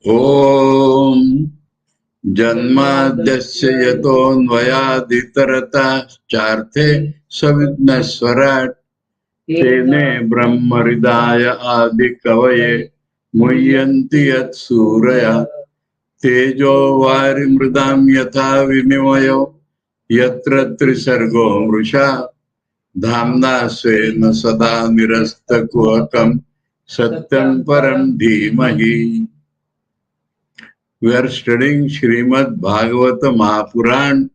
Om Janmadhyasya yatonvayadhitarata-charte savidnaswarat tene brahmaridaya adikavaye muyyanti yat suraya tejo varimridam yatha vinimayo yatra trisargo mrusha dhamna svena sada nirasta kuhakam satyam param dhimahi. We are studying Srimad Bhagavata Mahapurana,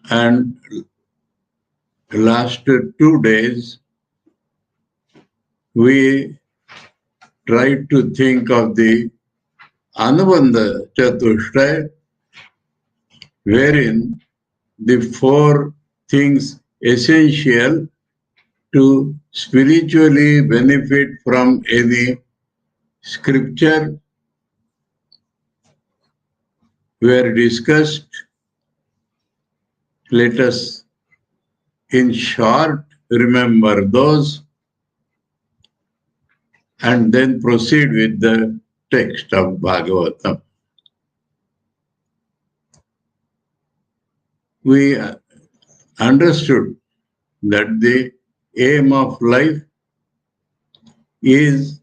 and last 2 days we tried to think of the Anubandha Chatushtaya, wherein the 4 things essential to spiritually benefit from any scripture were discussed. Let us in short remember those and then proceed with the text of Bhagavatam. We understood that the aim of life is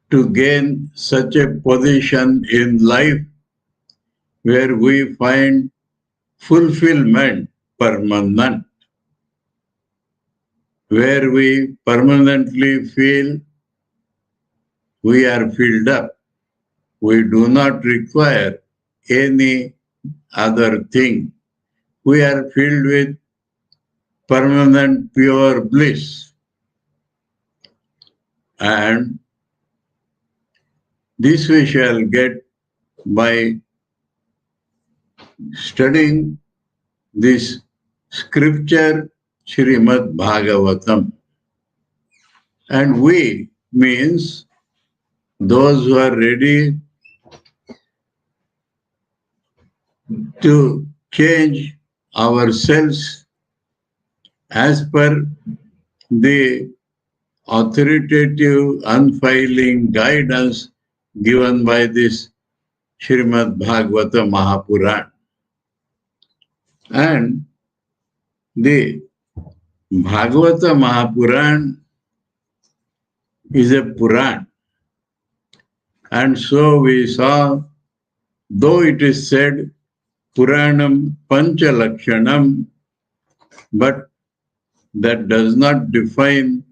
to gain such a position in life where we find fulfillment permanent, where we permanently feel we are filled up. We do not require any other thing. We are filled with permanent pure bliss. And this we shall get by studying this scripture, Srimad Bhagavatam. And we means those who are ready to change ourselves as per the authoritative, unfailing guidance given by this Srimad Bhagavata Mahapurana. And the Bhagavata Mahapurana is a Puran. And so we saw, though it is said Puranam Panchalakshanam, but that does not define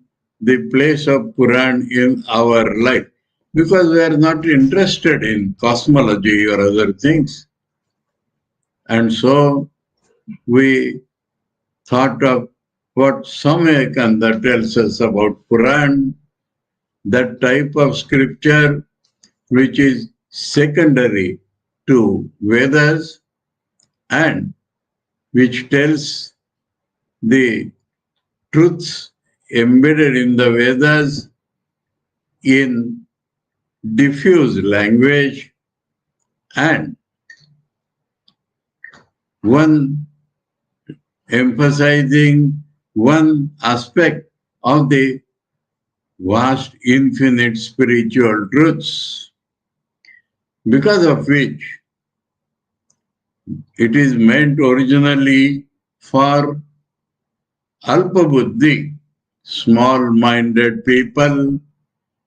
the place of Puran in our life, because we are not interested in cosmology or other things. And so we thought of what Swami Vivekananda tells us about Puran, that type of scripture which is secondary to Vedas and which tells the truths embedded in the Vedas in diffuse language, and one emphasizing one aspect of the vast infinite spiritual truths, because of which it is meant originally for Alpa Buddhi, small-minded people,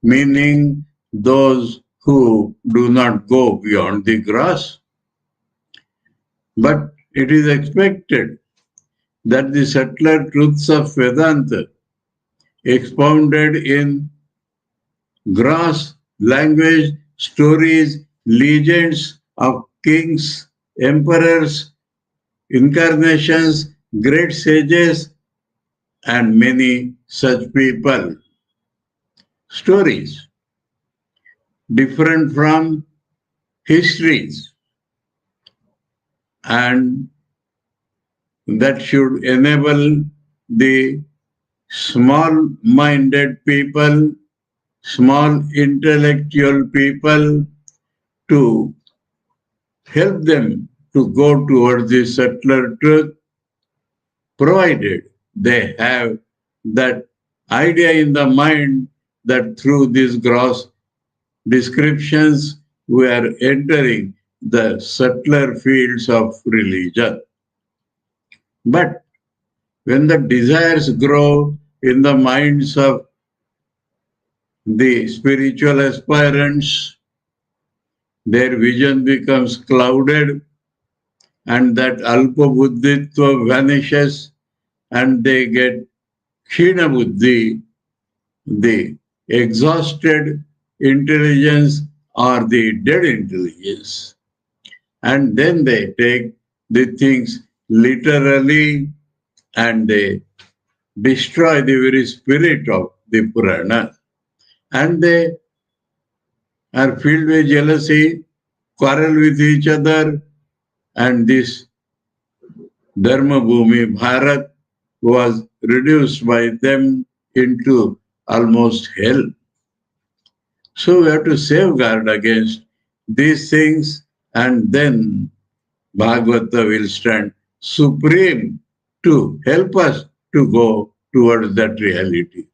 meaning those who do not go beyond the gross. But it is expected that the subtler truths of Vedanta, expounded in gross language, stories, legends of kings, emperors, incarnations, great sages, and many such people. Stories different from histories, and that should enable the small-minded people, small intellectual people, to help them to go towards the subtler truth, provided they have that idea in the mind that through these gross descriptions we are entering the subtler fields of religion. But when the desires grow in the minds of the spiritual aspirants, their vision becomes clouded and that alpa buddhitva vanishes and they get kshina buddhi, the exhausted intelligence or the dead intelligence. And then they take the things literally and they destroy the very spirit of the Purana. And they are filled with jealousy, quarrel with each other, and this Dharma Bhumi Bharat was reduced by them into almost hell. So we have to safeguard against these things, and then Bhagavata will stand supreme to help us to go towards that reality.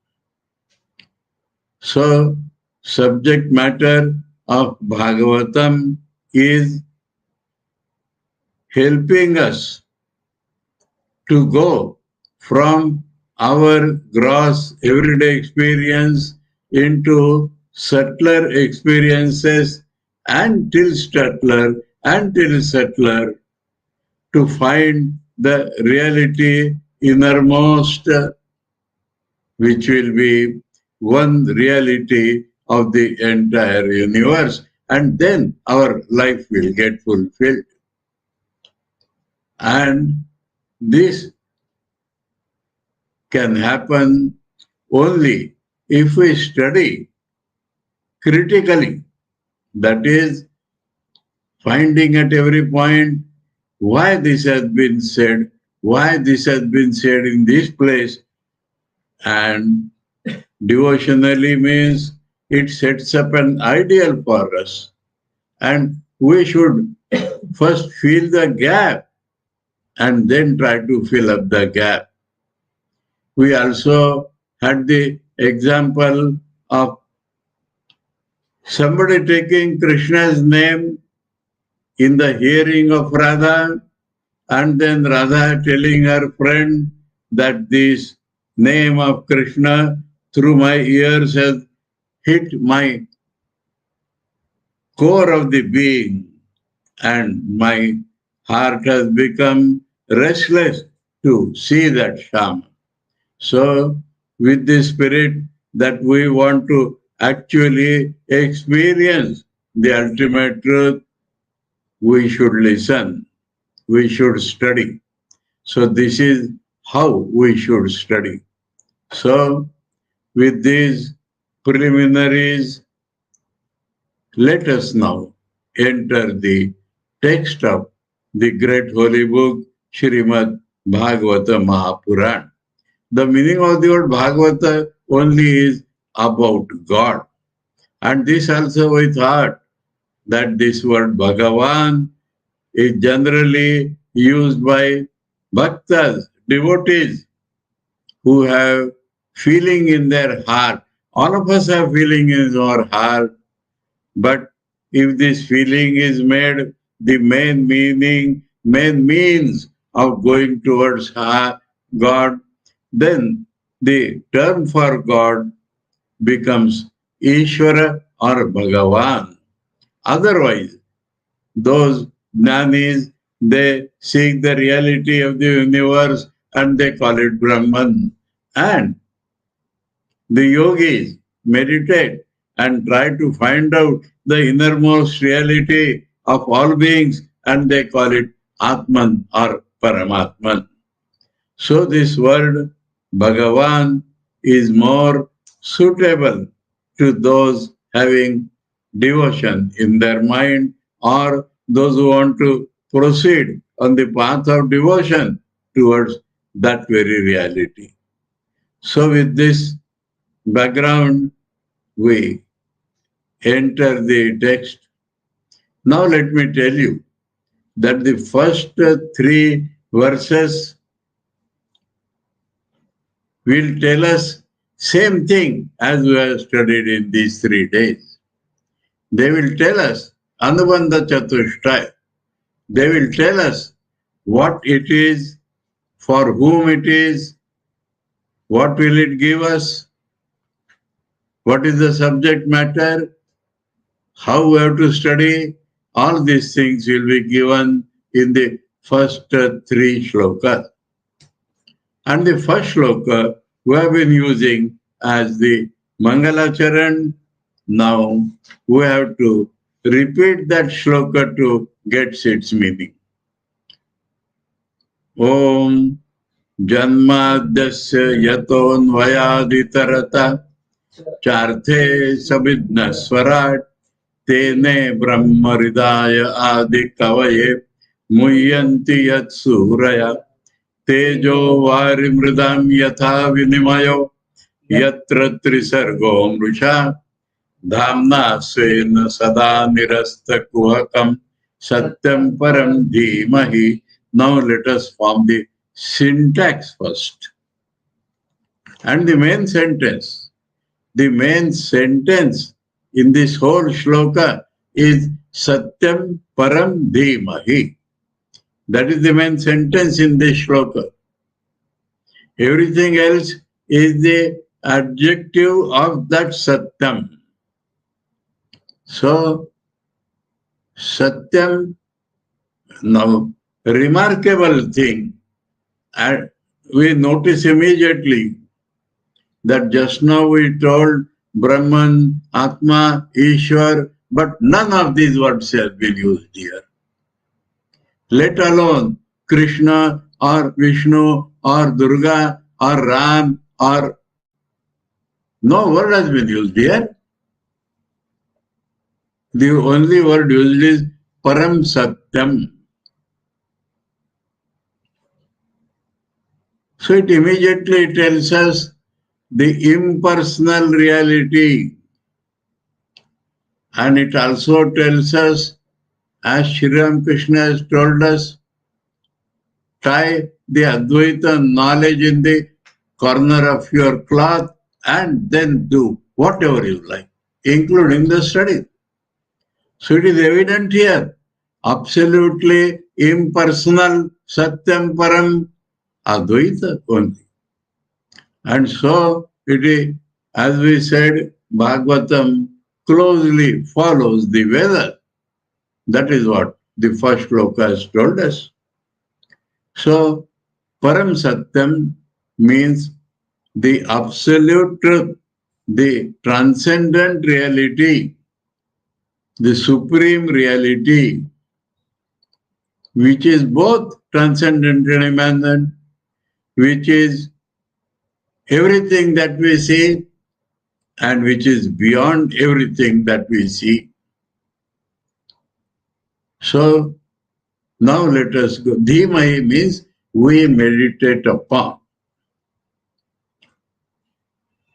So, subject matter of Bhagavatam is helping us to go from our gross everyday experience into subtler experiences until subtler to find the reality innermost, which will be one reality of the entire universe, and then our life will get fulfilled. And this can happen only if we study critically, that is, finding at every point why this has been said, why this has been said in this place, and devotionally means it sets up an ideal for us. And we should first fill the gap and then try to fill up the gap. We also had the example of somebody taking Krishna's name in the hearing of Radha, and then Radha telling her friend that this name of Krishna through my ears has hit my core of the being, and my heart has become restless to see that Shama. So, with the spirit that we want to actually experience the ultimate truth, we should listen, we should study. So, this is how we should study. So, with these preliminaries, let us now enter the text of the great holy book, Srimad Bhagavata Mahapurana. The meaning of the word Bhagavata only is about God. And this also we thought that this word Bhagavan is generally used by bhaktas, devotees who have feeling in their heart. All of us have feeling in our heart, but if this feeling is made the main meaning, main means of going towards God, then the term for God becomes Ishvara or Bhagavan. Otherwise, those jnanis, they seek the reality of the universe and they call it Brahman. And the yogis meditate and try to find out the innermost reality of all beings and they call it Atman or Paramatman. So this word Bhagavan is more suitable to those having devotion in their mind or those who want to proceed on the path of devotion towards that very reality. So with this background, we enter the text. Now let me tell you that the first three verses will tell us same thing as we have studied in these 3 days. They will tell us Anubandha Chatushtaya. They will tell us what it is, for whom it is, what will it give us, what is the subject matter, how we have to study. All these things will be given in the first 3 shlokas. And the first shloka we have been using as the Mangalacharan. Now we have to repeat that shloka to get its meaning. Om Janmadasya Yatonvayaditarata Charte Sabidna Swarat Tene Brahmaridaya Adi Kavaye Muyanti Yat Suraya Tejo Varimridam Yatha Vinimayo Yatra Trisargo Mrusha Dhamna Svena Sada Nirasta Kuhakam Satyam Param Dhimahi. Now let us form the syntax first. And the main sentence. The main sentence in this whole shloka is Satyam Param Dhimahi. That is the main sentence in this shloka. Everything else is the adjective of that Satyam. So, Satyam, now, remarkable thing, and we notice immediately that just now we told Brahman, Atma, Ishwar, but none of these words have been used here. Let alone Krishna or Vishnu or Durga or Ram or no word has been used here. The only word used is Param Satyam. So it immediately tells us the impersonal reality. And it also tells us, as Sri Ramakrishna has told us, tie the Advaita knowledge in the corner of your cloth and then do whatever you like, including the study. So it is evident here, absolutely impersonal Satyam Param Advaita only. And so it is, as we said, Bhagavatam closely follows the Veda. That is what the first shloka has told us. So, Param Satyam means the absolute truth, the transcendent reality, the supreme reality, which is both transcendent and immanent, which is everything that we see and which is beyond everything that we see. So, now let us go. Dhimahi means we meditate upon.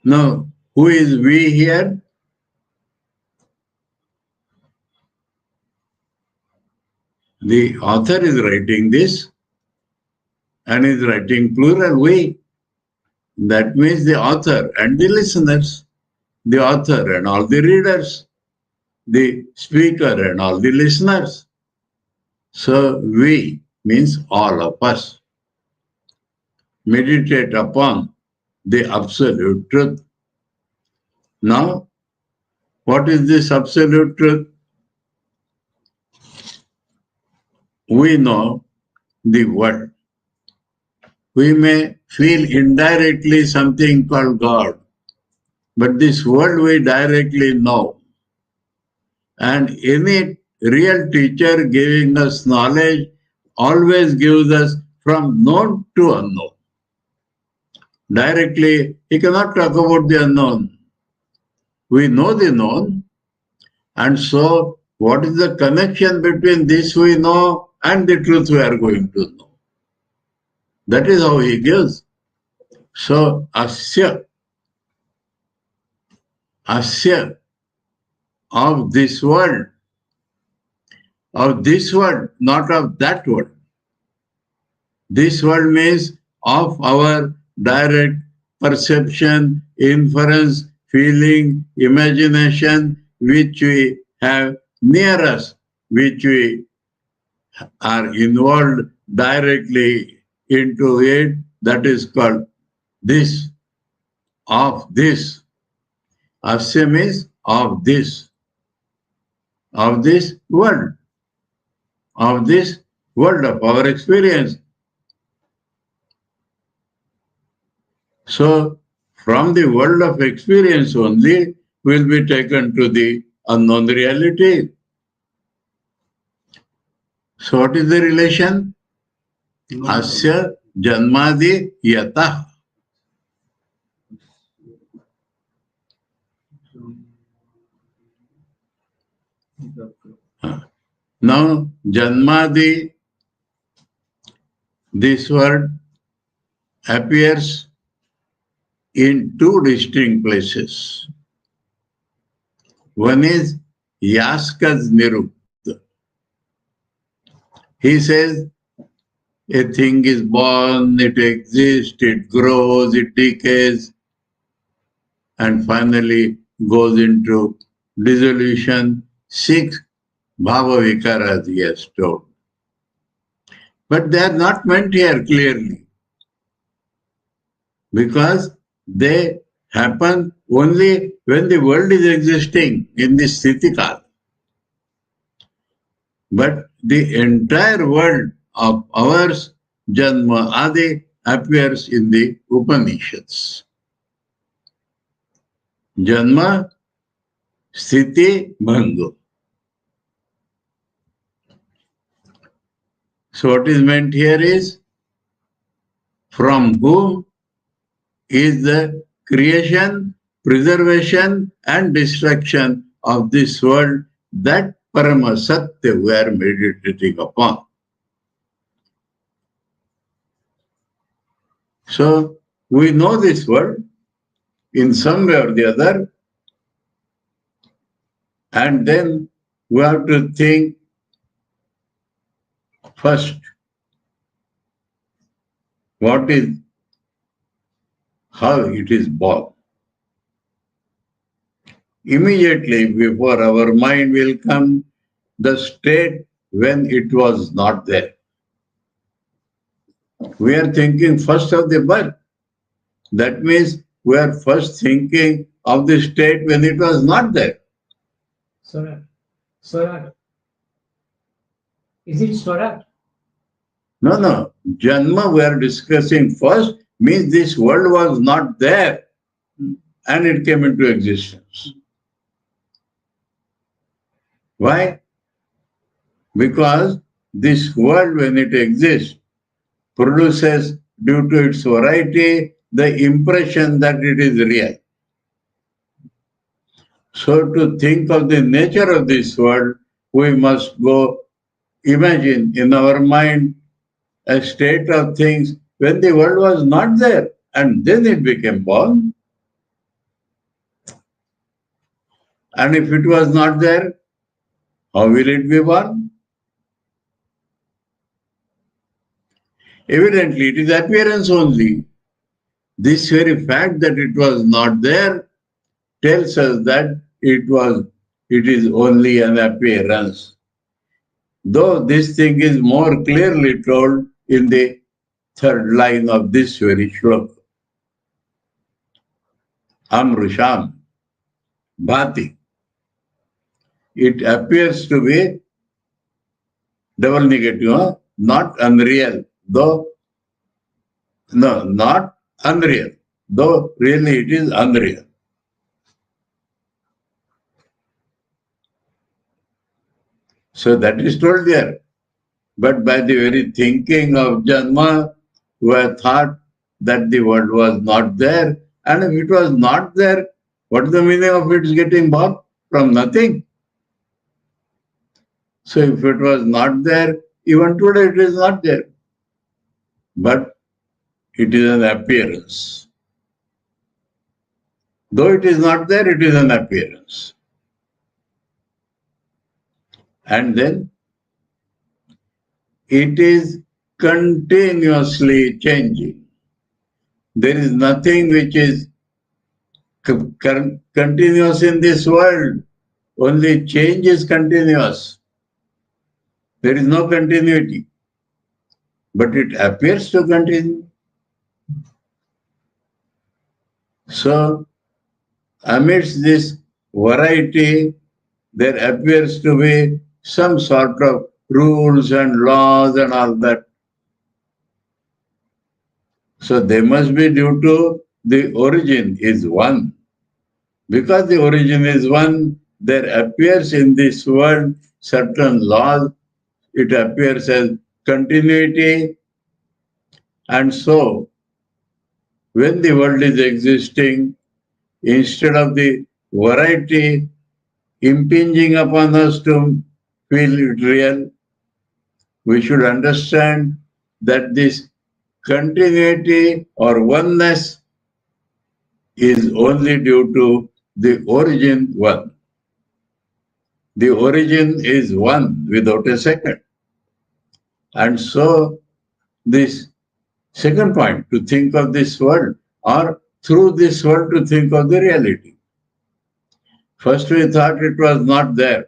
Now, who is we here? The author is writing this and is writing plural we. That means the author and the listeners, the author and all the readers, the speaker and all the listeners. So we means all of us. Meditate upon the absolute truth. Now, what is this absolute truth? We know the word. We may feel indirectly something called God, but this word we directly know. And any real teacher giving us knowledge always gives us from known to unknown. Directly, he cannot talk about the unknown. We know the known, and so what is the connection between this we know and the truth we are going to know? That is how he gives. So, asya of this world, not of that world. This world means of our direct perception, inference, feeling, imagination, which we have near us, which we are involved directly into it, that is called this, of this. Asya means of this world, of this world of our experience. So, from the world of experience only will be taken to the unknown reality. So, what is the relation? Asya janmadi yata. Now, janmadi, this word appears in two distinct places. One is Yaska's Nirukta. He says a thing is born, it exists, it grows, it decays, and finally goes into dissolution. 6 bhava vikaras he has told. But they are not meant here clearly, because they happen only when the world is existing in this Sthiti-kala. But the entire world of ours, Janma Adi, appears in the Upanishads. Janma, Sthiti, Bhanga. So what is meant here is, from whom is the creation, preservation and destruction of this world, that Parama Satya we are meditating upon. So we know this world in some way or the other, and then we have to think first, what is, how it is born. Immediately before our mind will come the state when it was not there. We are thinking first of the birth. That means we are first thinking of the state when it was not there. Swarat. Is it Swarat? No. Janma we are discussing first means this world was not there and it came into existence. Why? Because this world, when it exists, produces, due to its variety, the impression that it is real. So to think of the nature of this world, we must go imagine in our mind a state of things when the world was not there, and then it became born. And if it was not there, how will it be born? Evidently, it is appearance only. This very fact that it was not there tells us that it is only an appearance. Though this thing is more clearly told in the third line of this very shloka. Amrusham, Bhati. It appears to be double negative, not unreal, though, no, not unreal, though really it is unreal. So that is told there. But by the very thinking of Janma, who had thought that the world was not there, and if it was not there, what is the meaning of its getting born? From nothing. So if it was not there, even today it is not there. But it is an appearance. Though it is not there, it is an appearance. And then it is continuously changing. There is nothing which is continuous in this world. Only change is continuous. There is no continuity. But it appears to continue. So, amidst this variety, there appears to be some sort of rules and laws and all that. So they must be due to the origin is one. Because the origin is one, there appears in this world certain laws. It appears as continuity. And so, when the world is existing, instead of the variety impinging upon us to feel it real, we should understand that this continuity or oneness is only due to the origin one. The origin is one without a second. And so this second point, to think of this world or through this world to think of the reality. First we thought it was not there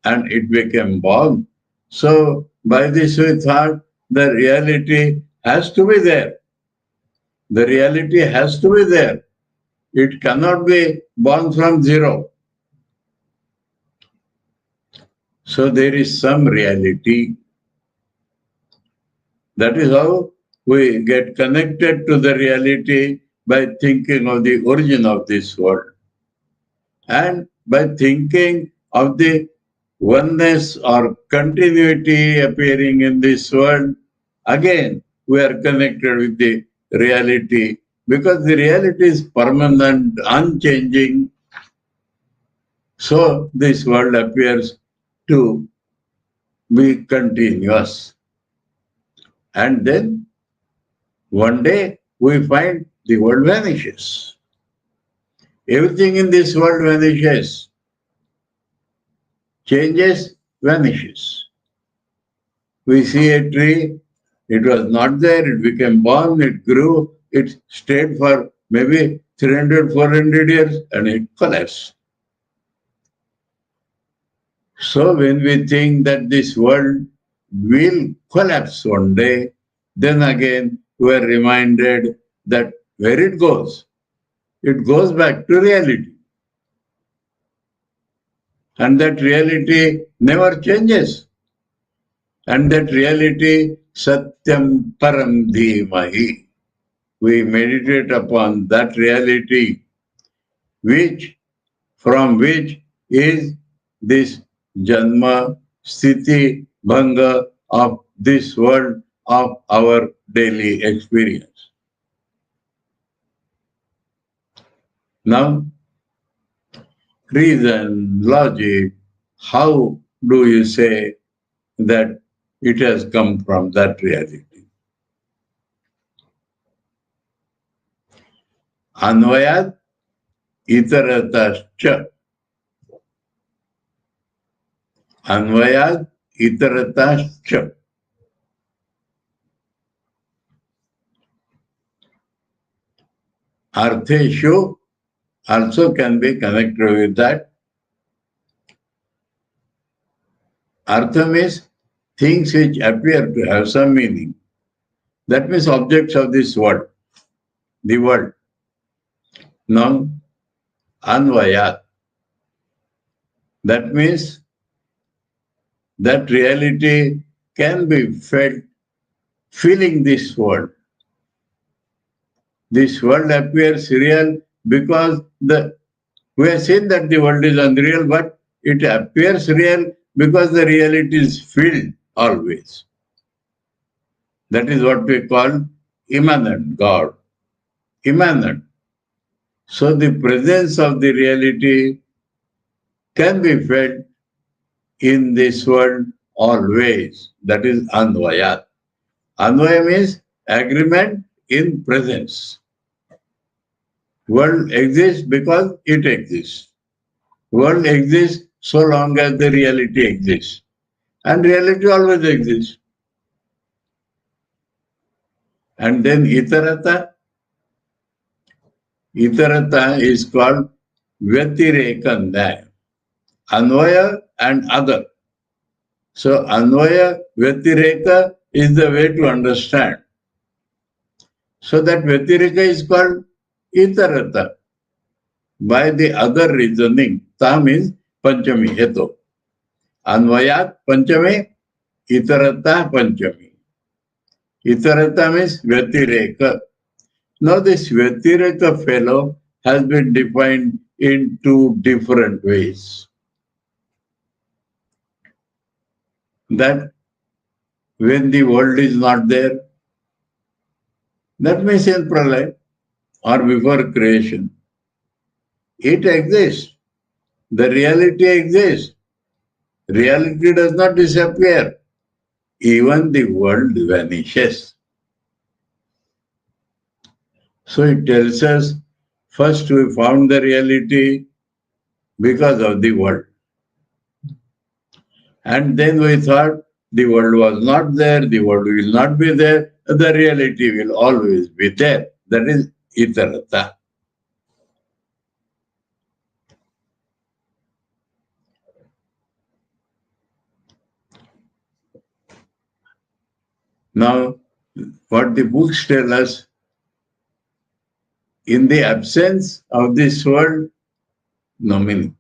and it became born. So by this we thought the reality has to be there. The reality has to be there. It cannot be born from zero. So there is some reality. That is how we get connected to the reality by thinking of the origin of this world. And by thinking of the oneness or continuity appearing in this world, again, we are connected with the reality because the reality is permanent, unchanging. So this world appears to be continuous. And then one day we find the world vanishes. Everything in this world vanishes. Changes, vanishes. We see a tree, it was not there, it became born, it grew, it stayed for maybe 300, 400 years and it collapsed. So when we think that this world will collapse one day, then again we are reminded that where it goes back to reality. And that reality never changes. And that reality, Satyam Param Dhimahi. We meditate upon that reality, from which is this Janma, Sthiti, Bhanga of this world of our daily experience. Now, reason, logic, how do you say that it has come from that reality? Anvayat itaratascha. Anvayat itaratascha. Artheshu also can be connected with that. Artha means things which appear to have some meaning. That means objects of this world, the world. Now, Anvayat. That means that reality can be felt feeling this world. This world appears real because we have seen that the world is unreal, but it appears real because the reality is filled always. That is what we call immanent God. Immanent. So the presence of the reality can be felt in this world always. That is Anvayat. Anvaya means agreement in presence. World exists because it exists. World exists so long as the reality exists. And reality always exists. And then Itarata, Itarata is called Vyatireka, Anvaya and other. So Anvaya Vyatireka is the way to understand. So that Vyatireka is called Itarata. By the other reasoning, Ta means Panchami, Heto. Anvayat Panchami, Itarata Panchami. Itarata means Vyatireka. Now this Vyatireka fellow has been defined in two different ways. That when the world is not there, that means in Pralaya or before creation, it exists. The reality exists. Reality does not disappear. Even the world vanishes. So it tells us, first we found the reality because of the world. And then we thought the world was not there, the world will not be there, the reality will always be there. That is Itarata. Now, what the books tell us, in the absence of this world, no meaning.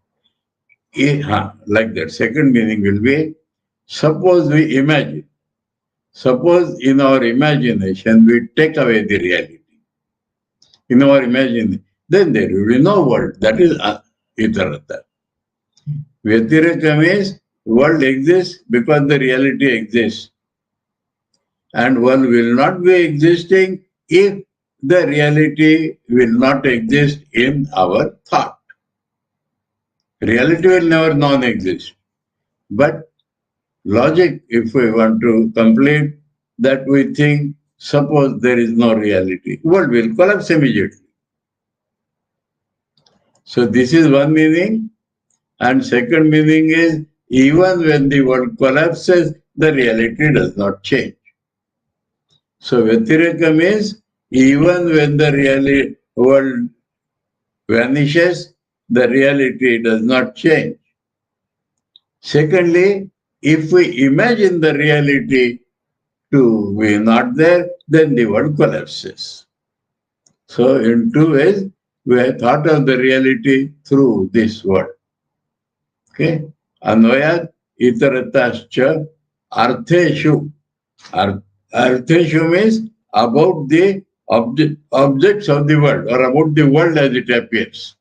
Like that. Second meaning will be, suppose we imagine. Suppose in our imagination we take away the reality. In our imagination, then there will be no world. That is Itarata. Vyatireka means world exists because the reality exists. And one will not be existing if the reality will not exist in our thought. Reality will never non-exist. But logic, if we want to complete, that we think, suppose there is no reality, world will collapse immediately. So this is one meaning. And second meaning is, even when the world collapses, the reality does not change. So Vyatireka means, even when the world vanishes, the reality does not change. Secondly, if we imagine the reality to be not there, then the world collapses. So in two ways, we have thought of the reality through this word. Okay? Anvayat itaratascha artheshu. Artheshu means about the objects of the world, or about the world as it appears.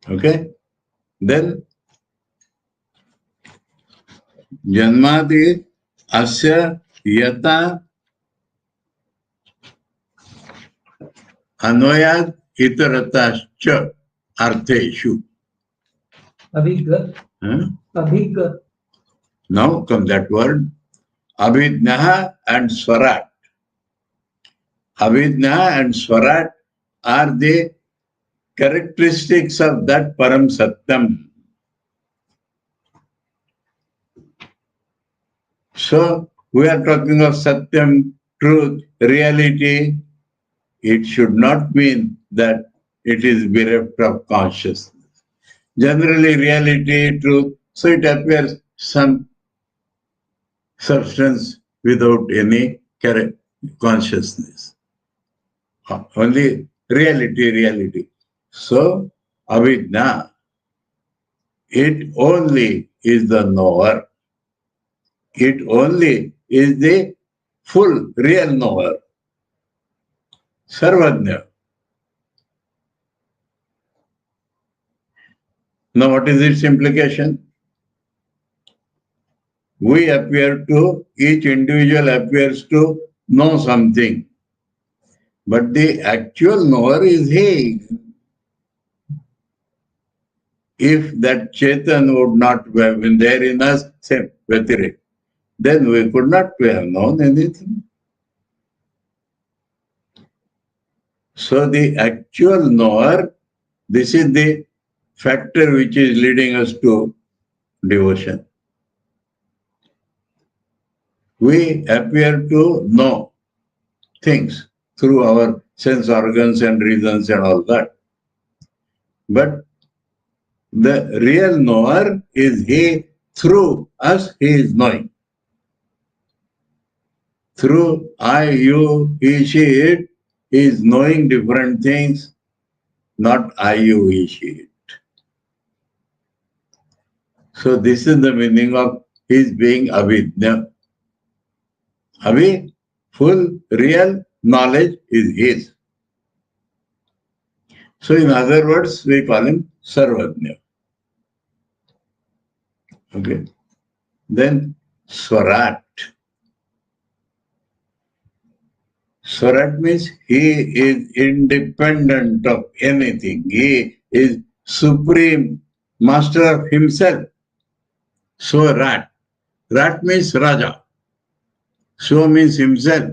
Okay? Then Janmadi asya yata anvayat itaratascha artheshu. Abhigga. Abhigga. Now comes that word. Abhidnaha and Swarat. Abhidnaha and Swarat are the characteristics of that Param Satyam. So we are talking of Satyam, truth, reality. It should not mean that it is bereft of consciousness. Generally, reality, truth, so it appears some substance without any consciousness. Only reality. So, avidna, it only is the knower. It only is the full, real knower. Sarvajna. Now, what is its implication? Each individual appears to know something. But the actual knower is he. If that Chetan would not have been there in us, same Vatirik, then we could not have known anything. So the actual knower, this is the factor which is leading us to devotion. We appear to know things through our sense organs and reasons and all that. But the real knower is he. Through us, he is knowing. Through I, you, he, she, it, he is knowing different things, not I, you, he, she, it. So this is the meaning of his being avidya. Full, real knowledge is his. So in other words, we call him Sarvajna. Okay. Then Swarat. Swarat means he is independent of anything. He is supreme master of himself. Swarat. Rat means Raja. Swa means himself.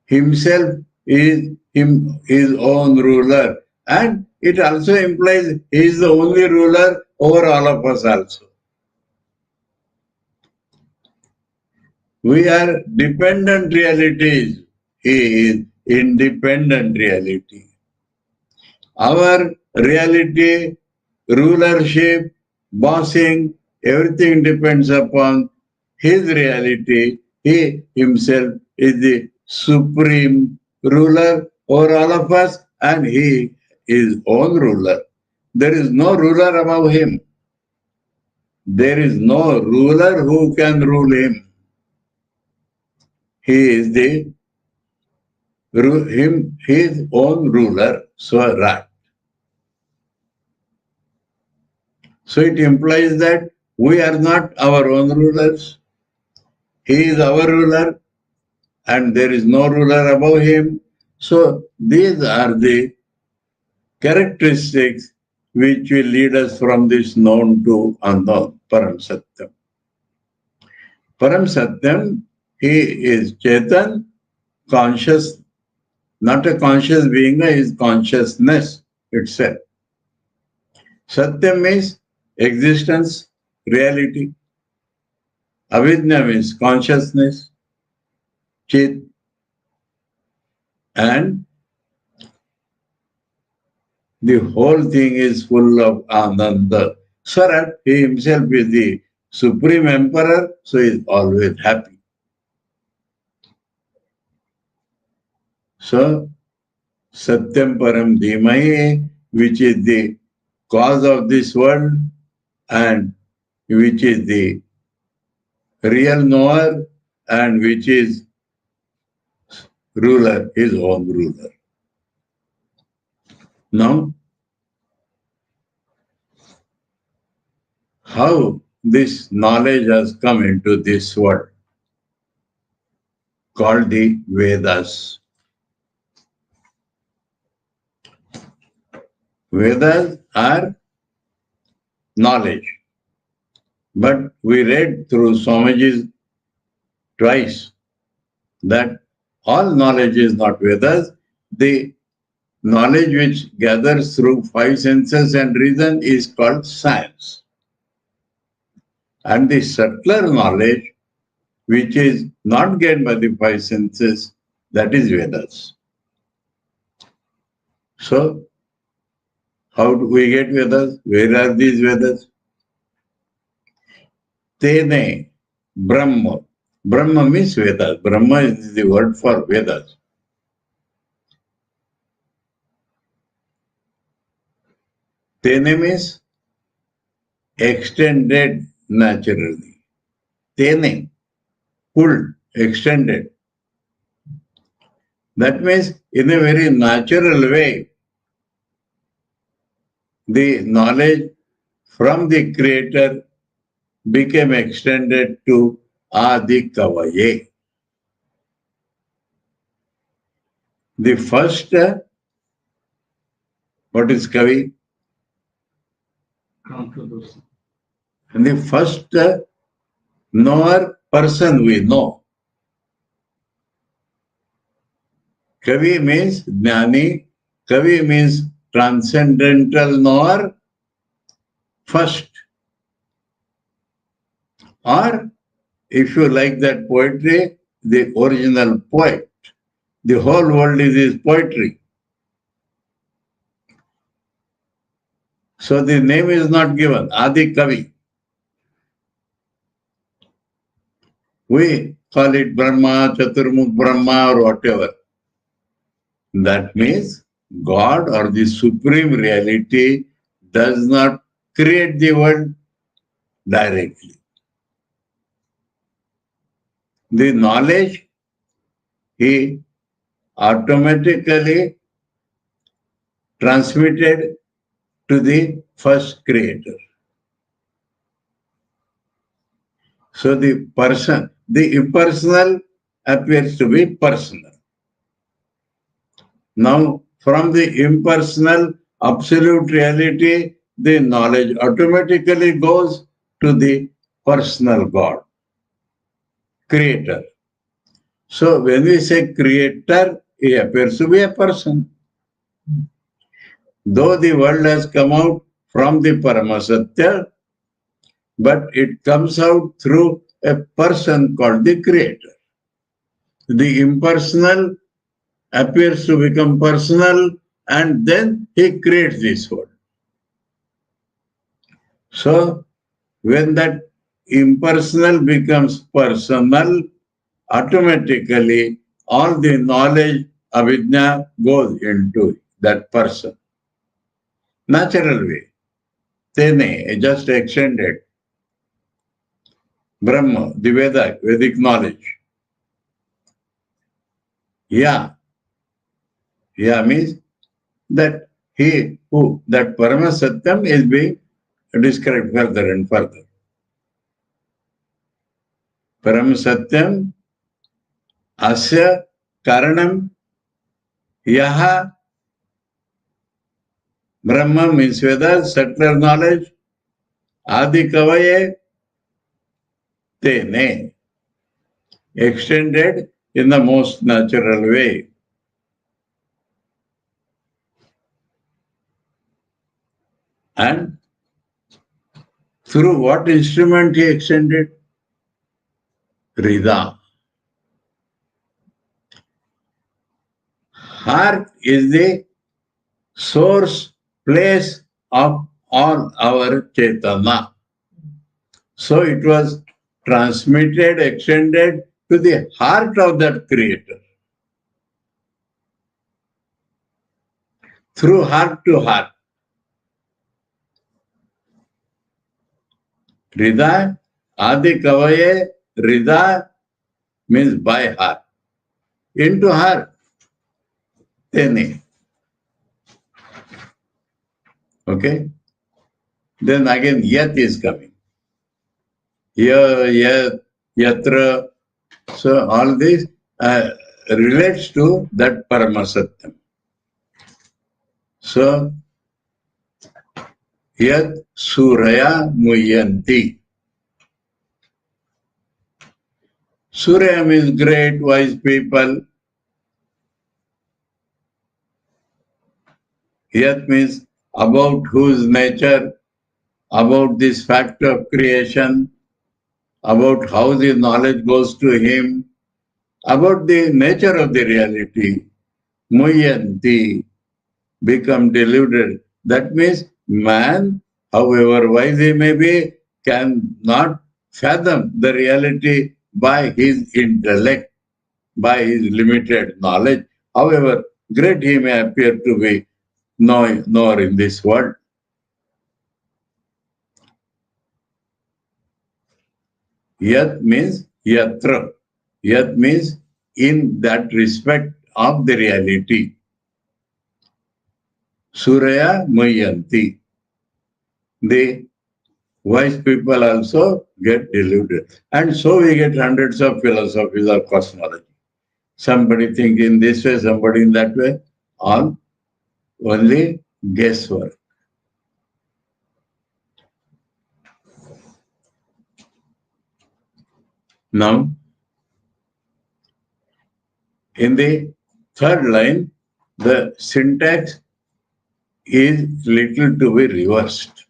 Himself is his own ruler. And it also implies he is the only ruler over all of us also. We are dependent realities. He is independent reality. Our reality, rulership, bossing, everything depends upon his reality. He himself is the supreme ruler over all of us, and he is own ruler. There is no ruler above him. There is no ruler who can rule him. He is his own ruler, Swarat. So it implies that we are not our own rulers. He is our ruler and there is no ruler above him. So these are the characteristics which will lead us from this known to unknown, Param Satyam. Param Satyam, he is Chetan, conscious, not a conscious being, he is consciousness itself. Satyam means existence, reality. Avidya means consciousness, Chit, and the whole thing is full of Ananda. Swarat, he himself is the supreme emperor, so he is always happy. So, Satyam Param Dhimahi, which is the cause of this world and which is the real knower and which is ruler, his own ruler. Now, how this knowledge has come into this world called the Vedas. Vedas are knowledge. But we read through Swamiji's twice that all knowledge is not Vedas. The knowledge which gathers through five senses and reason is called science. And the subtler knowledge, which is not gained by the five senses, that is Vedas. So, how do we get Vedas? Where are these Vedas? Tene, Brahma. Brahma means Vedas. Brahma is the word for Vedas. Tene means extended naturally. Tene, pulled, extended. That means in a very natural way, the knowledge from the Creator became extended to Adi Kavaye. The first, what is Kavi? And the first knower person we know. Kavi means Jnani. Kavi means transcendental knower first. Or, if you like that poetry, the original poet. The whole world is his poetry. So the name is not given, Adi Kavi. We call it Brahma, Chaturmukh Brahma or whatever. That means God or the Supreme Reality does not create the world directly. The knowledge he automatically transmitted to the first creator. So the impersonal appears to be personal. Now, from the impersonal absolute reality, the knowledge automatically goes to the personal God, creator. So when we say creator, he appears to be a person. Though the world has come out from the Paramasatya, but it comes out through a person called the creator. The impersonal appears to become personal, and then he creates this world. So when that impersonal becomes personal, automatically all the knowledge, avidya, goes into that person. Natural way. Tene, just extended. Brahma, the Vedic knowledge. Ya means that that Paramasatyam is being described further and further. Paramasatyam asya karanam yaha. Brahma means Veda, subtler knowledge. Adi kavaye tene, extended in the most natural way. And through what instrument he extended? Rida. Heart is the source, place of all our Chaitanya. So it was transmitted, extended to the heart of that creator. Through heart to heart. Rida, Adi Kavaye, Rida means by heart. Into heart. Tene. Okay? Then again, Yat is coming. Yat, Yatra. So all this relates to that Paramasatyam. So, Yat Suraya Muyanti. Surya means great, wise people. Yat means about whose nature, about this fact of creation, about how the knowledge goes to him, about the nature of the reality. Muyanti, become deluded. That means man, however wise he may be, cannot fathom the reality by his intellect, by his limited knowledge. However great he may appear to be, nor in this world. Yat means yatra. Yat means in that respect of the reality. Suraya Mayanti. The wise people also get deluded. And so we get hundreds of philosophies of cosmology. Somebody think in this way, somebody in that way. All only guesswork. Now, in the third line, the syntax is little to be reversed.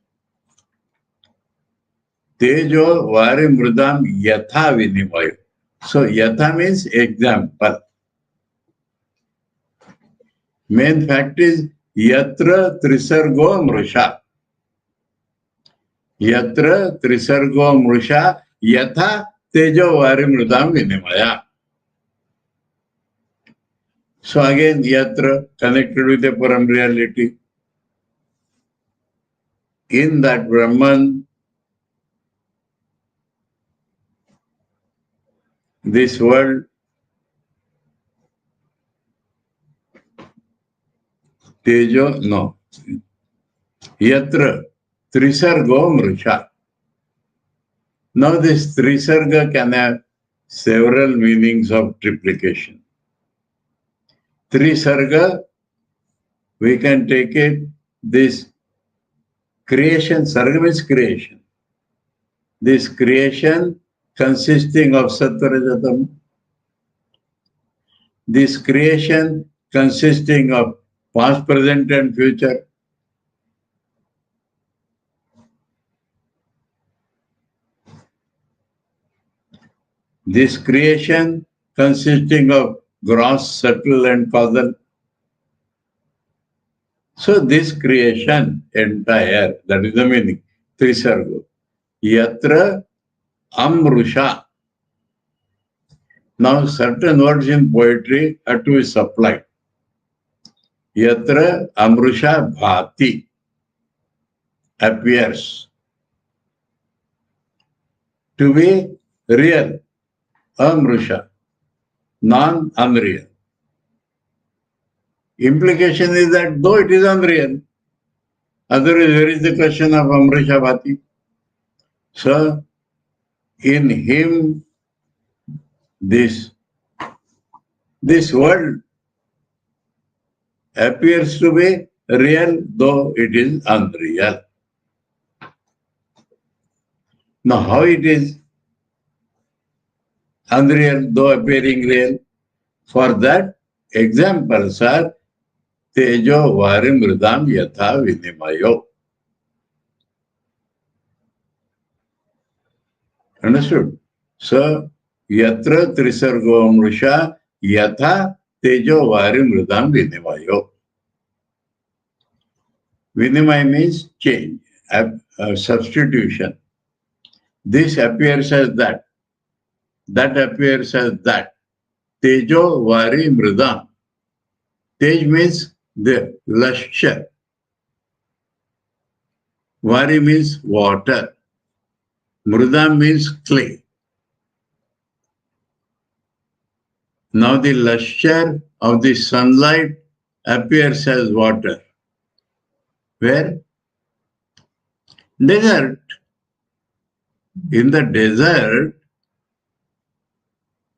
Tejo vari mridam yatha vinimaya. So yatha means example. Main fact is yatra trisargo mrusha. Yatra trisargo mrusha yatha tejo varimrudam vinimaya. So again, yatra connected with the Param reality. In that Brahman, this world, tejo, no. Yatra trisargo mrusha. Now this trisarga can have several meanings of triplication. Trisarga, we can take it, this creation, sarga means creation. This creation consisting of sattva-rajatam. This creation consisting of past, present and future. This creation consisting of gross, subtle and causal. So this creation entire, that is the meaning, Trisargo. Yatra amrusha. Now certain words in poetry are to be supplied. Yatra amrusha bhati, appears to be real, amrusha, non-unreal. Implication is that though it is unreal, otherwise where is the question of amrusha bhati? So in him, this world appears to be real, though it is unreal. Now, how it is unreal, though appearing real? For that, examples are tejo varimridam yatha vinimayo. Understood? So, yatra trisargo mrusha yatha tejo varimridam vinimayo. Vinimaya means change, substitution. This appears as that. That appears as that. Tejo vari mridam. Tej means the luster. Vari means water. Mridam means clay. Now the luster of the sunlight appears as water. Where? Desert. In the desert,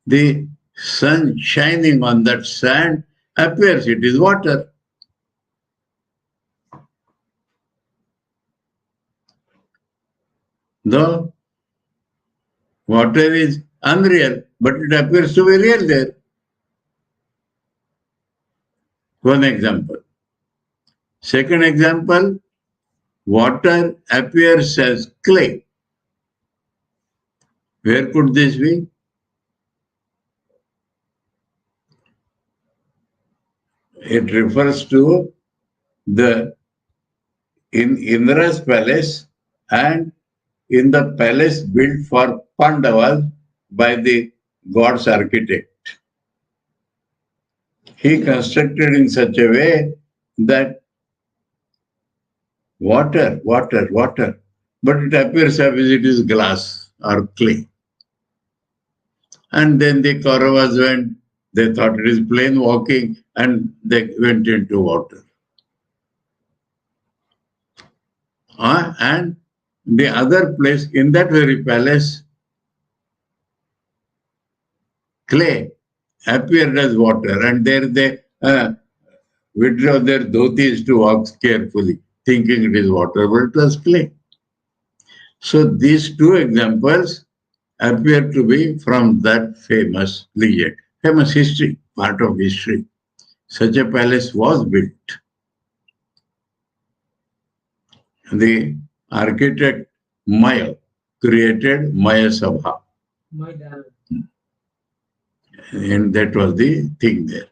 the sun shining on that sand appears, it is water. Though water is unreal, but it appears to be real there. One example. Second example, water appears as clay. Where could this be? It refers to in Indra's palace and in the palace built for Pandavas by the god's architect. He constructed in such a way that water, but it appears as if it is glass or clay. And then the Kauravas went, they thought it is plain walking, and they went into water. And the other place, in that very palace, clay appeared as water, and there they withdraw their dhotis to walk carefully, thinking it is water, but it was clay. So these two examples appear to be from that famous legend, famous history, part of history. Such a palace was built. The architect Maya created Maya Sabha. And that was the thing there.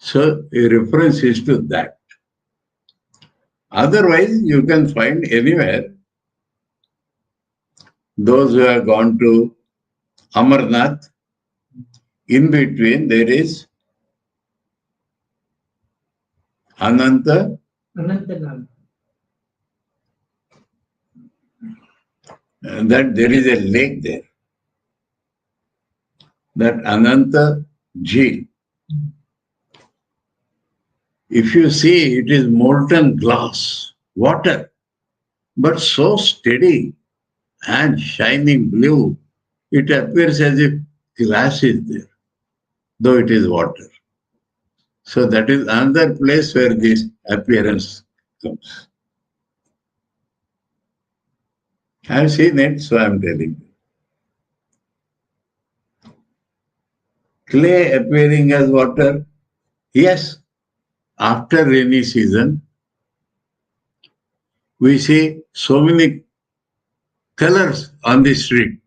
So a reference is to that. Otherwise, you can find anywhere those who have gone to Amarnath, in between there is Ananta. That there is a lake there. That Ananta Jheel. If you see, it is molten glass, water, but so steady and shining blue, it appears as if glass is there, though it is water. So that is another place where this appearance comes. I have seen it, so I am telling you. Clay appearing as water, yes, after rainy season, we see so many colors on the street.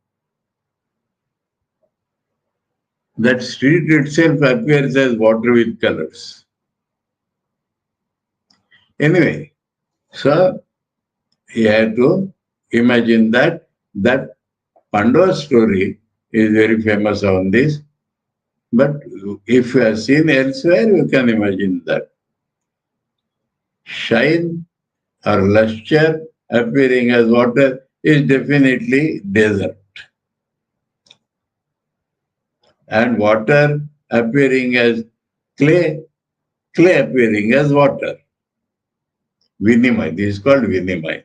That street itself appears as water with colors. Anyway, so you have to imagine that Pandava story is very famous on this. But if you have seen elsewhere, you can imagine that. Shine or luster appearing as water is definitely desert. And water appearing as clay appearing as water. Vinimay, this is called Vinimay.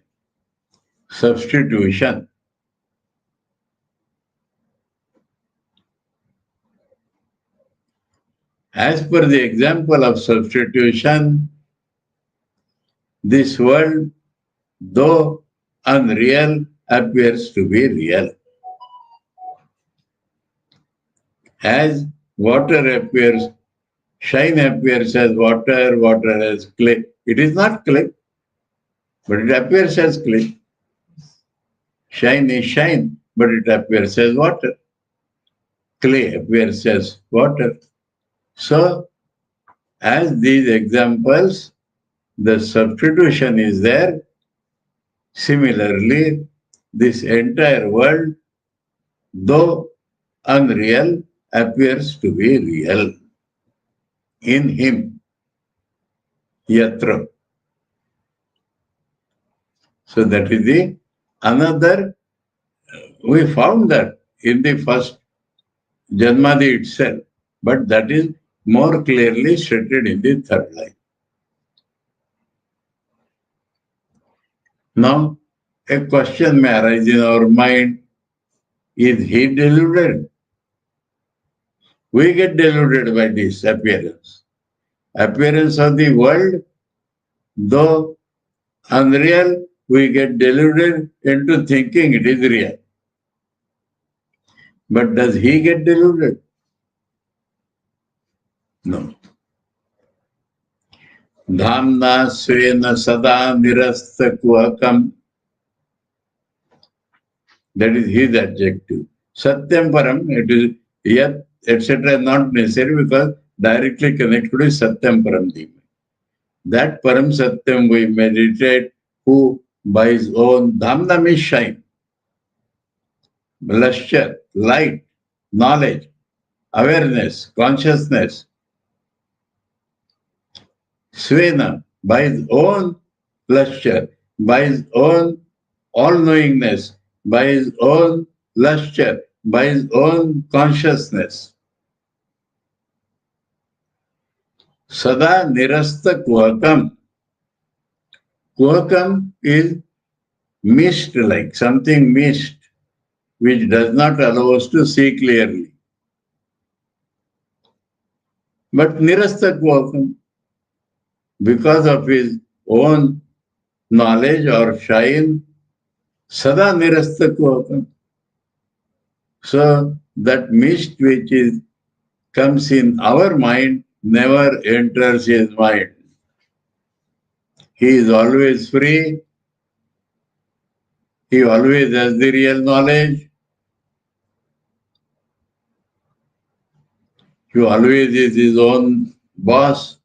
Substitution. As per the example of substitution, this world, though unreal, appears to be real. As water appears, shine appears as water, water as clay. It is not clay, but it appears as clay. Shine is shine, but it appears as water. Clay appears as water. So, as these examples, the substitution is there. Similarly, this entire world, though unreal, appears to be real in him. Yatra. So that is the another, we found that in the first Janmadi itself, but that is more clearly stated in the third line. Now, a question may arise in our mind, is he deluded? We get deluded by this appearance. Appearance of the world, though unreal, we get deluded into thinking it is real. But does he get deluded? No. Dhamna svena sada nirasta kuhakam. That is his adjective. Satyam param, it is yet, etc. not necessary because directly connected with Satyam param dhima. That param Satyam we meditate, who by his own dhamna means shine, luster, light, knowledge, awareness, consciousness. Svena, by his own luster, by his own all-knowingness, by his own luster, by his own consciousness. Sada nirasta kuhakam. Kuhakam is mist-like, something mist, which does not allow us to see clearly. But nirasta kuhakam, because of his own knowledge or shine, sada nirasta kuhakam. So that mist which comes in our mind never enters his mind. He is always free. He always has the real knowledge. He always is his own boss.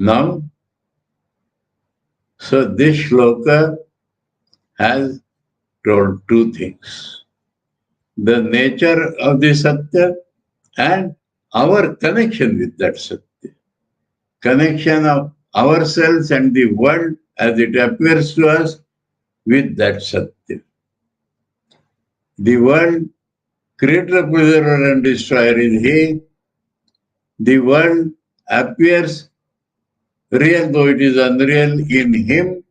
Now, so this shloka has told two things. The nature of the Satya and our connection with that Satya. Connection of ourselves and the world as it appears to us with that Satya. The world, creator, preserver and destroyer is He. The world appears real though it is unreal in Him.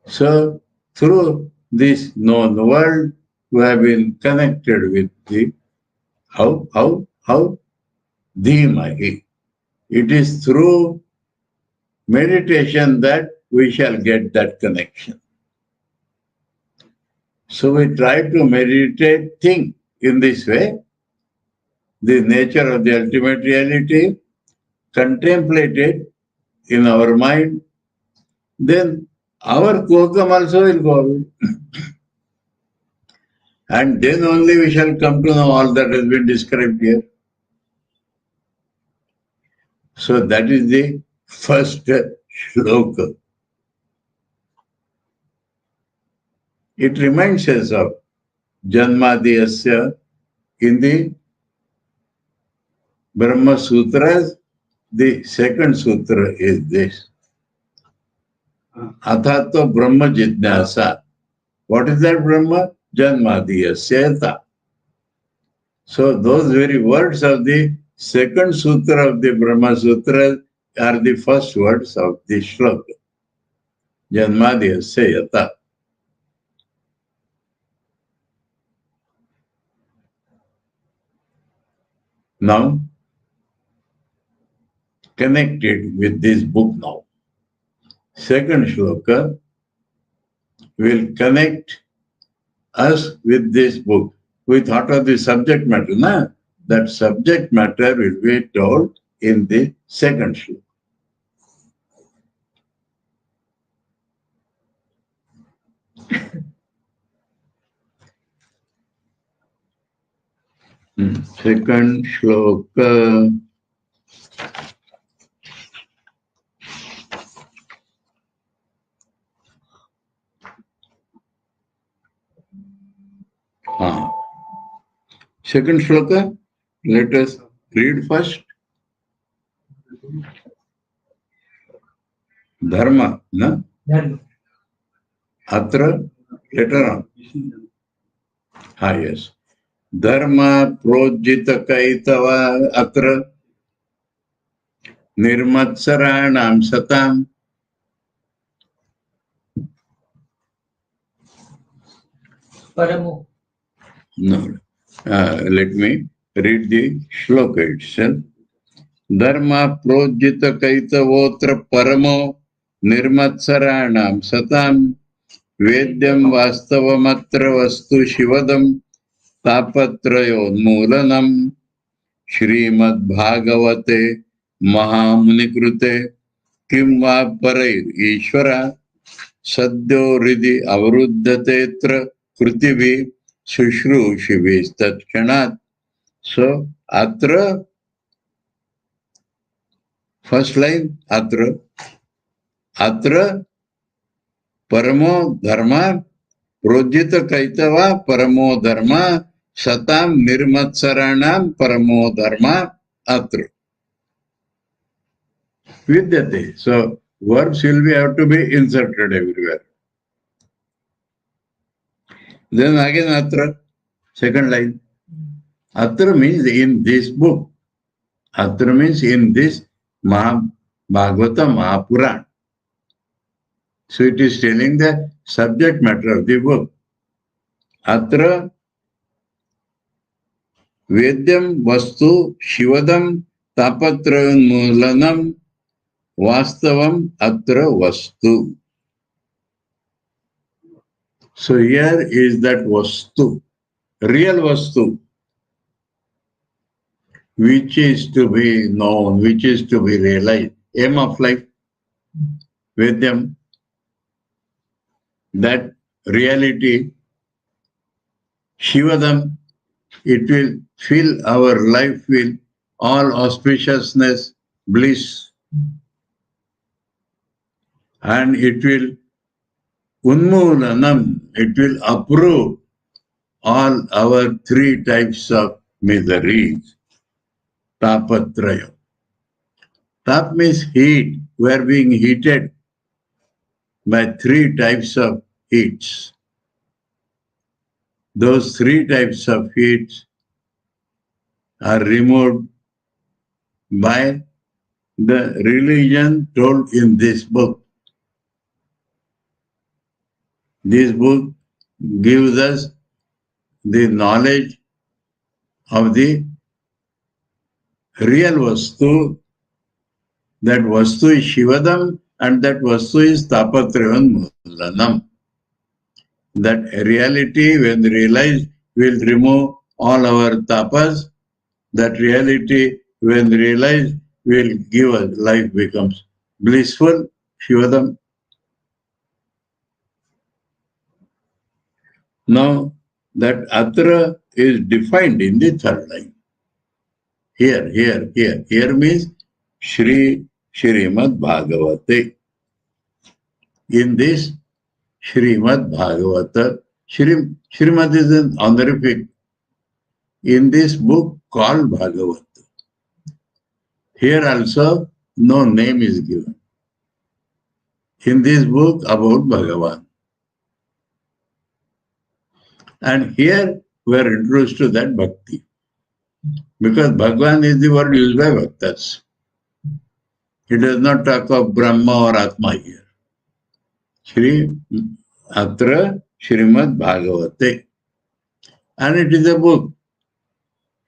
So, through this known world, we have been connected with the how? Dhimahi. It is through meditation that we shall get that connection. So we try to meditate, think in this way, the nature of the ultimate reality, contemplate it in our mind, then our kokam also will go away. And then only we shall come to know all that has been described here. So that is the first shloka. It reminds us of Janmadiyasya in the Brahma Sutras. The second sutra is this. Athato Brahma Jidnyasa. What is that Brahma? Janmadiyasya. So those very words of the second sutra of the Brahma Sutra are the first words of the shloka. Janmadiyasya yata. Now, connected with this book now. Second shloka will connect us with this book. We thought of the subject matter, na? That subject matter will be told in the second shloka. Second shloka. Second shloka, let us read first. Dharma, na? Dharma. Atra, later on. Yes. Dharma projita kaitava atra nirmatsaranam satam. Paramo. No. Let me read the shloka itself. Dharma projita kaitavotra paramo nirmatsaranam satam vedyam vastavamatra vastu shivadam tapatrayonmulanam Srimad Bhagavate Mahapurana kim va parair Ishvara sadyo ridhi avruddhatetra krutivi Sushrushivist Tatshanat. So, Atra, first line, Atra. Atra, Paramo Dharma, Projita Kaitava, Paramo Dharma, Satam Nirmatsaranam, Paramo Dharma, Atra. Vidyate. So, verbs will be have to be inserted everywhere. Then again Atra, second line. Atra means in this book. Atra means in this Bhagavata Mahapurana. So it is telling the subject matter of the book. Atra Vedyam Vastu Shivadam Tapatrayonmulanam Vastavam Atra Vastu. So here is that Vastu, real Vastu, which is to be known, which is to be realized. Aim of life, Vedyam, that reality, Shivadam, it will fill our life with all auspiciousness, bliss, and it will Unmulanam, it will uproot all our three types of miseries. Tapatraya. Tap means heat. We are being heated by three types of heats. Those three types of heats are removed by the religion told in this book. This book gives us the knowledge of the real Vastu. That Vastu is Shivadam and that Vastu is Tapatrivan Mulanam. That reality, when realized, will remove all our tapas. That reality, when realized, will give us life becomes blissful, Shivadam. Now, that Atra is defined in the third line. Here means Srimad Bhagavata. In this Srimad Bhagavata, Srimad is an honorific. In this book called Bhagavata, here also no name is given. In this book about Bhagavan. And here we are introduced to that bhakti. Because Bhagavan is the word used by Bhaktas. It does not talk of Brahma or Atma here. Atra Srimad Bhagavate. And it is a book.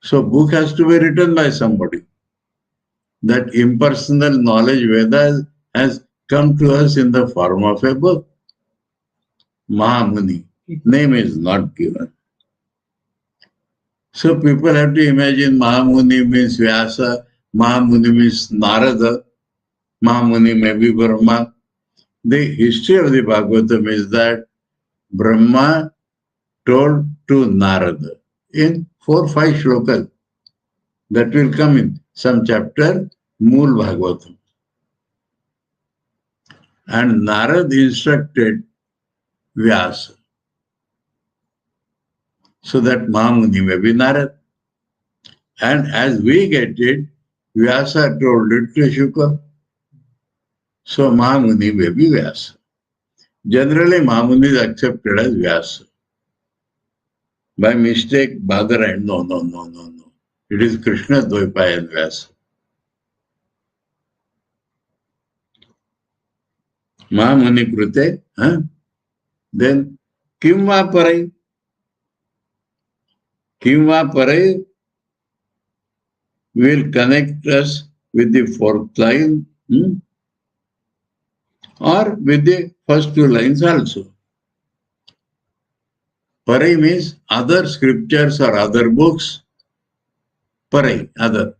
So book has to be written by somebody. That impersonal knowledge Vedas has come to us in the form of a book. Mahamuni. Name is not given. So people have to imagine Mahamuni means Vyasa, Mahamuni means Narada, Mahamuni may be Brahma. The history of the Bhagavatam is that Brahma told to Narada in 4-5 shlokas. That will come in some chapter, Mool Bhagavatam. And Narada instructed Vyasa. So that Mahamuni may be Narada. And as we get it, Vyasa told it to Shukla. So Mahamuni may be Vyasa. Generally, Mahamuni is accepted as Vyasa. By mistake, Badara, no. It is Krishna Dvaipaya Vyasa. Mahamuni Krute, then Kimva Parai. Kimva Parai will connect us with the fourth line or with the first two lines also. Parai means other scriptures or other books. Parai, other.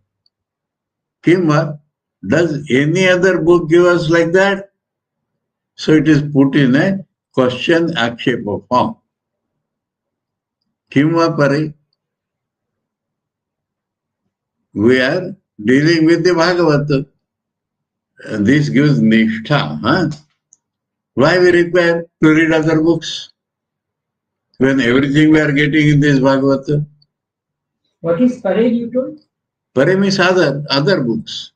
Kimva, does any other book give us like that? So it is put in a question akshepa form. Kimva Parai. We are dealing with the Bhagavata. This gives nishtha. Why we require to read other books? When everything we are getting in this Bhagavata. What is Pare you told? Pare means other books.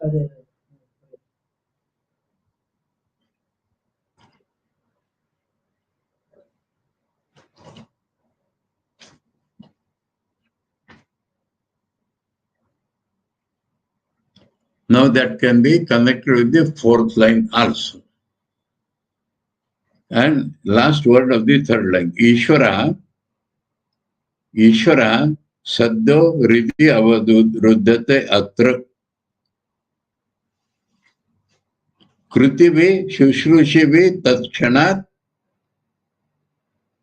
Now that can be connected with the fourth line also. And last word of the third line. Ishvara Saddo Ridhi Avadruddhate Atra Krutivi Shushrushivi Tatshanat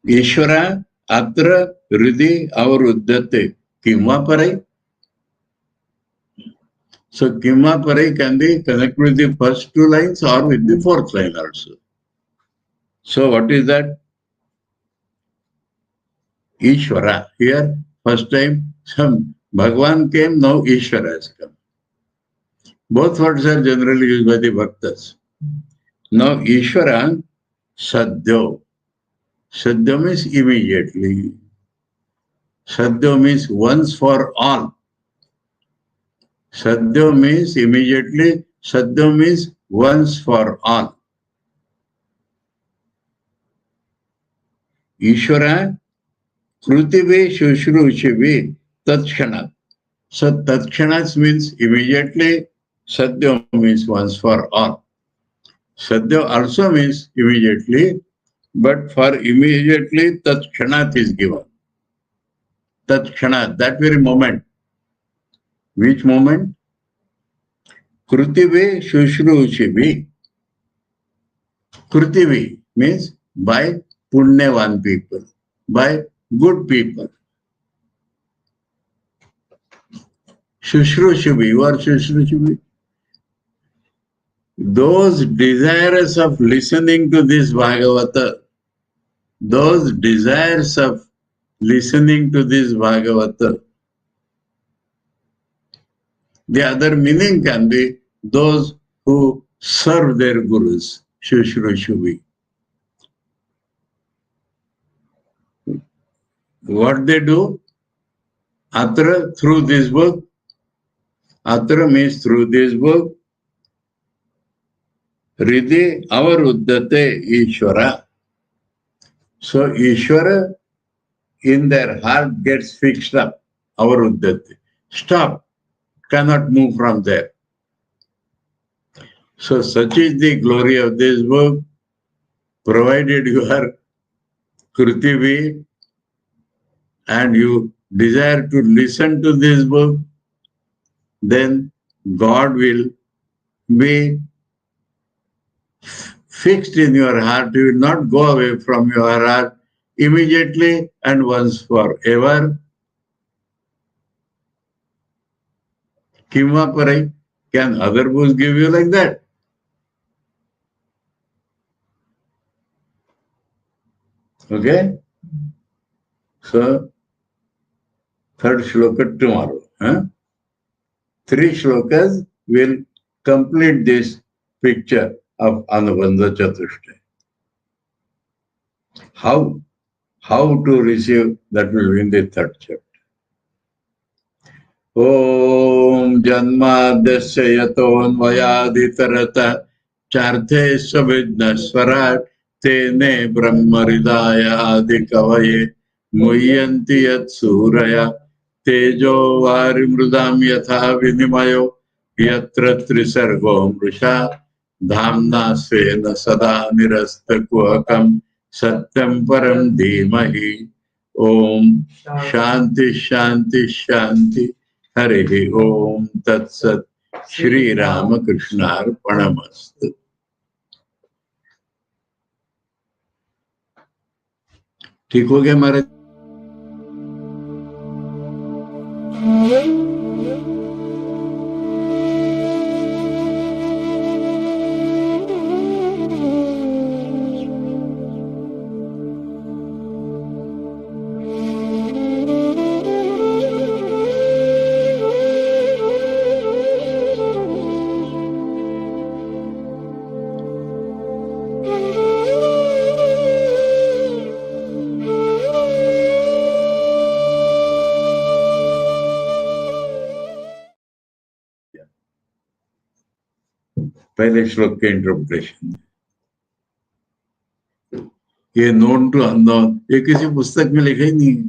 Ishvara Atra Ridhi Avaruddhate Kimva Parai. So Kimva Parai can be connected with the first two lines or with the fourth line also. So what is that? Ishvara. Here, first time some Bhagwan came, now Ishvara has come. Both words are generally used by the Bhaktas. Now Ishvara, Sadhyo. Sadhyo means immediately. Sadhyo means once for all. Sadhyo means immediately. Sadhyo means once for all. Ishvara Krutive Shushruchive Tatkshanat. So Tatkshanat means immediately, Sadhya means once for all. Sadhya also means immediately, but for immediately Tatkshanat is given. Tatkshanat, that very moment. Which moment? Krutive Shushruchive. Krutivi means by Punyavan people, by good people. Shushrushubhi, what Shushrushubhi? Those desirous of listening to this Bhagavata, those desires of listening to this Bhagavata, the other meaning can be those who serve their gurus, Shushrushubhi. What they do? Atra, through this book, Atra means through this book, Hridi avaruddhate Ishvara. So Ishvara in their heart gets fixed up, avaruddhate. Stop, cannot move from there. So such is the glory of this book, provided you are Krutivi and you desire to listen to this book, then God will be fixed in your heart. He will not go away from your heart immediately and once forever. Kimva parai? Can other books give you like that? Okay? So, third shloka tomorrow. Huh? 3 shlokas will complete this picture of Anubandha Chatushtay. How to receive, that will be in the third chapter. Om Janmadasya Yatonvayaditarata Charte Savidnaswarat Tene Brahmaridaya Adikavaye Muyanti Yat Suraya Tejo Varimrudam Yatha Vinimayo Yatra Trisargo Mrisha Dhamna Svena Sada Nirasta Kuhakam Satyam Param Dhimahi. Om Shanti Shanti Shanti. Hare Om Tat Sat. Shri Ramakrishna Arpanamastu. ठीक हो गया महाराज? पहले श्लोक के interpretation, ये known to unknown, ये किसी पुस्तक में लिखा ही नहीं है।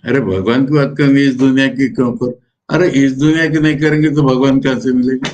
अरे भगवान की बात करेंगे इस दुनिया की क्यों कर? अरे इस दुनिया की नहीं करेंगे तो भगवान कहां से मिलेगा?